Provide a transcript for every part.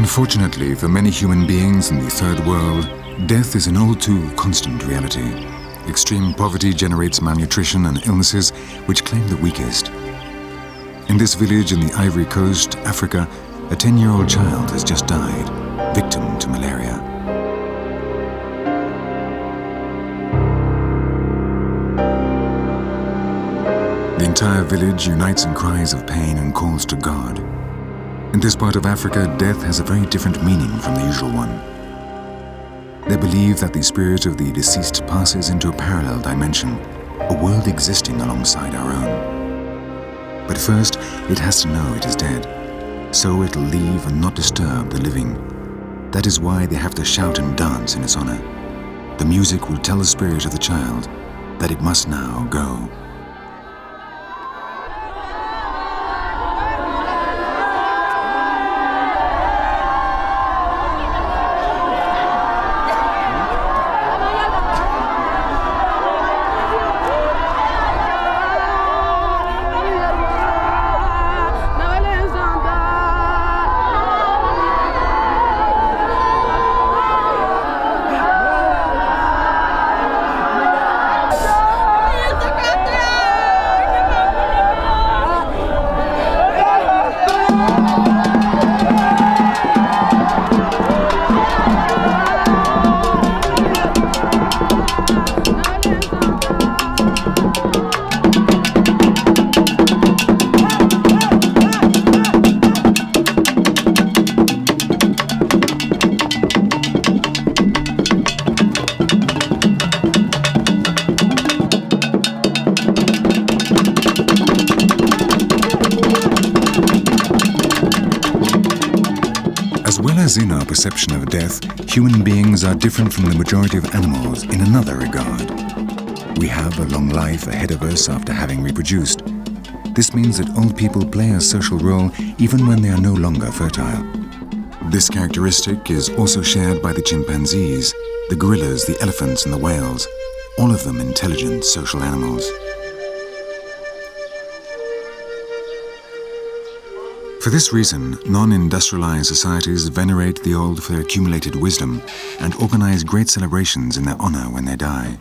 Unfortunately, for many human beings in the third world, death is an all too constant reality. Extreme poverty generates malnutrition and illnesses which claim the weakest. In this village in the Ivory Coast, Africa, a 10-year-old child has just died, victim to malaria. The entire village unites in cries of pain and calls to God. In this part of Africa, death has a very different meaning from the usual one. They believe that the spirit of the deceased passes into a parallel dimension, a world existing alongside our own. But first, it has to know it is dead, so it'll leave and not disturb the living. That is why they have to shout and dance in its honor. The music will tell the spirit of the child that it must now go. As in our perception of death, human beings are different from the majority of animals in another regard. We have a long life ahead of us after having reproduced. This means that old people play a social role even when they are no longer fertile. This characteristic is also shared by the chimpanzees, the gorillas, the elephants and the whales, all of them intelligent social animals. For this reason, non-industrialized societies venerate the old for their accumulated wisdom and organize great celebrations in their honor when they die.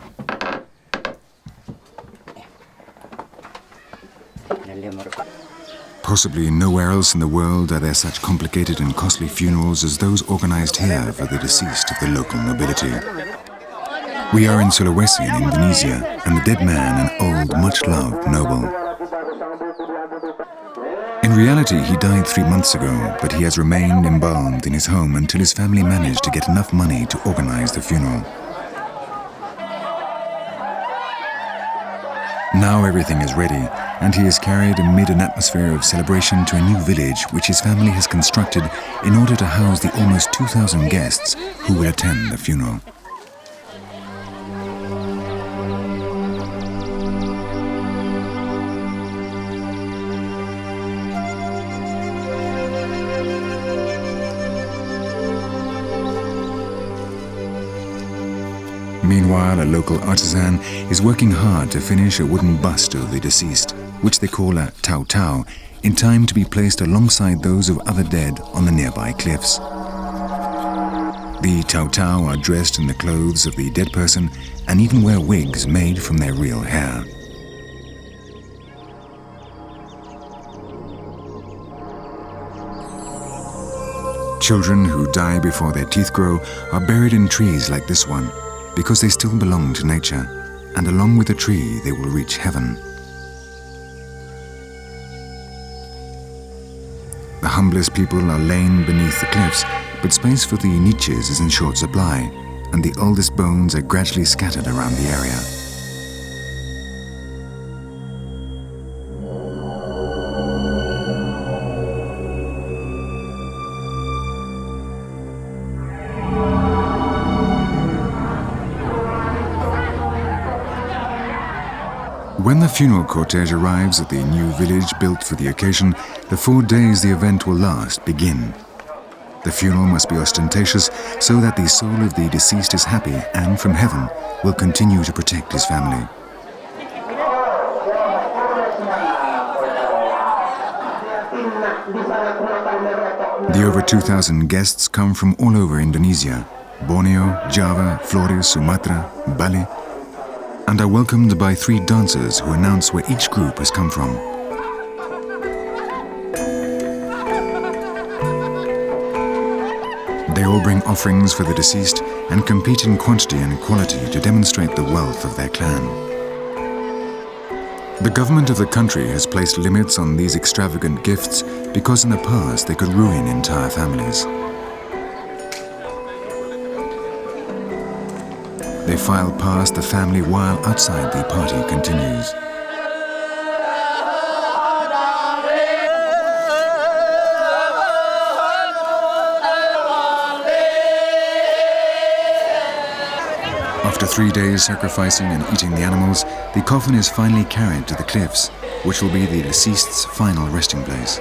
Possibly nowhere else in the world are there such complicated and costly funerals as those organized here for the deceased of the local nobility. We are in Sulawesi in Indonesia, and the dead man an old, much-loved noble. In reality, he died 3 months ago, but he has remained embalmed in his home until his family managed to get enough money to organize the funeral. Now everything is ready, and he is carried amid an atmosphere of celebration to a new village which his family has constructed in order to house the almost 2,000 guests who will attend the funeral. Meanwhile, a local artisan is working hard to finish a wooden bust of the deceased, which they call a tau tau, in time to be placed alongside those of other dead on the nearby cliffs. The tau tau are dressed in the clothes of the dead person and even wear wigs made from their real hair. Children who die before their teeth grow are buried in trees like this one, because they still belong to nature, and along with the tree they will reach heaven. The humblest people are lain beneath the cliffs, but space for the niches is in short supply, and the oldest bones are gradually scattered around the area. When the funeral cortege arrives at the new village built for the occasion, the 4 days the event will last begin. The funeral must be ostentatious so that the soul of the deceased is happy and from heaven will continue to protect his family. The over 2,000 guests come from all over Indonesia, Borneo, Java, Flores, Sumatra, Bali, and are welcomed by 3 dancers who announce where each group has come from. They all bring offerings for the deceased and compete in quantity and quality to demonstrate the wealth of their clan. The government of the country has placed limits on these extravagant gifts because in the past they could ruin entire families. They file past the family while outside the party continues. After 3 days sacrificing and eating the animals, the coffin is finally carried to the cliffs, which will be the deceased's final resting place.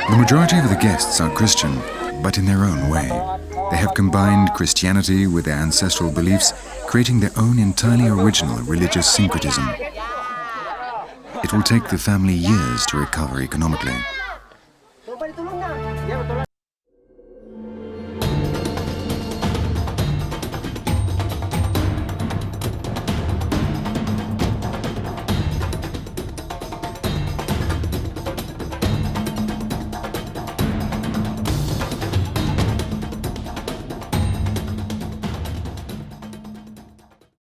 The majority of the guests are Christian, but in their own way. They have combined Christianity with their ancestral beliefs, creating their own entirely original religious syncretism. It will take the family years to recover economically.